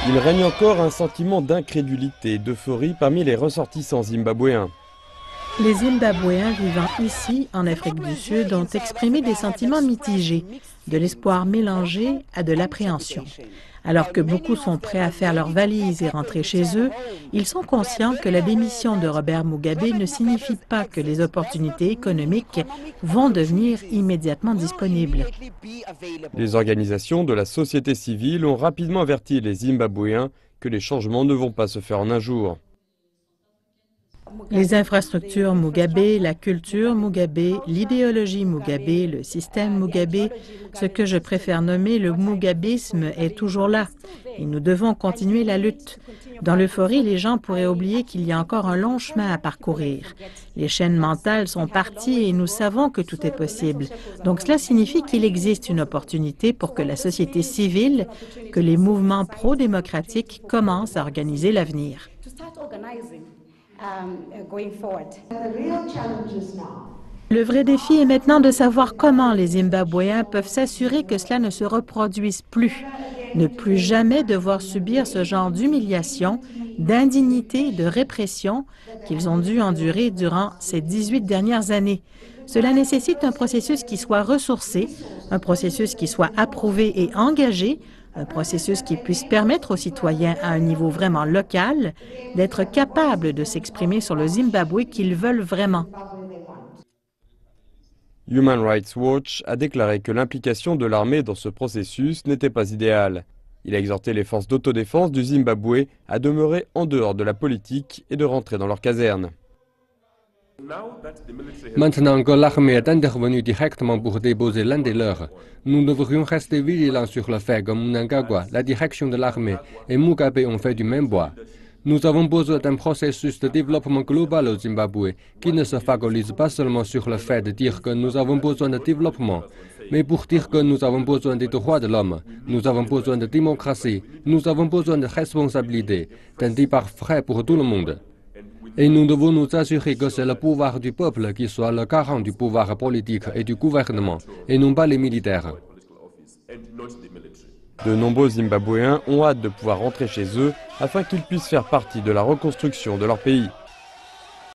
Il règne encore un sentiment d'incrédulité et d'euphorie parmi les ressortissants zimbabwéens. Les Zimbabwéens vivant ici, en Afrique du Sud, ont exprimé des sentiments mitigés, de l'espoir mélangé à de l'appréhension. Alors que beaucoup sont prêts à faire leurs valises et rentrer chez eux, ils sont conscients que la démission de Robert Mugabe ne signifie pas que les opportunités économiques vont devenir immédiatement disponibles. Les organisations de la société civile ont rapidement averti les Zimbabwéens que les changements ne vont pas se faire en un jour. Les infrastructures Mugabe, la culture Mugabe, l'idéologie Mugabe, le système Mugabe, ce que je préfère nommer le mugabisme est toujours là. Et nous devons continuer la lutte. Dans l'euphorie, les gens pourraient oublier qu'il y a encore un long chemin à parcourir. Les chaînes mentales sont parties et nous savons que tout est possible. Donc cela signifie qu'il existe une opportunité pour que la société civile, que les mouvements pro-démocratiques commencent à organiser l'avenir. Le vrai défi est maintenant de savoir comment les Zimbabwéens peuvent s'assurer que cela ne se reproduise plus. Ne plus jamais devoir subir ce genre d'humiliation, d'indignité, de répression qu'ils ont dû endurer durant ces 18 dernières années. Cela nécessite un processus qui soit ressourcé, un processus qui soit approuvé et engagé, un processus qui puisse permettre aux citoyens à un niveau vraiment local d'être capables de s'exprimer sur le Zimbabwe qu'ils veulent vraiment. Human Rights Watch a déclaré que l'implication de l'armée dans ce processus n'était pas idéale. Il a exhorté les forces d'autodéfense du Zimbabwe à demeurer en dehors de la politique et de rentrer dans leurs casernes. Maintenant que l'armée est intervenue directement pour déposer l'un des leurs, nous devrions rester vigilants sur le fait que Mnangagwa, la direction de l'armée, et Mugabe ont fait du même bois. Nous avons besoin d'un processus de développement global au Zimbabwe qui ne se focalise pas seulement sur le fait de dire que nous avons besoin de développement, mais pour dire que nous avons besoin des droits de l'homme, nous avons besoin de démocratie, nous avons besoin de responsabilité, d'un départ frais pour tout le monde. Et nous devons nous assurer que c'est le pouvoir du peuple qui soit le garant du pouvoir politique et du gouvernement, et non pas les militaires. De nombreux Zimbabwéens ont hâte de pouvoir rentrer chez eux afin qu'ils puissent faire partie de la reconstruction de leur pays.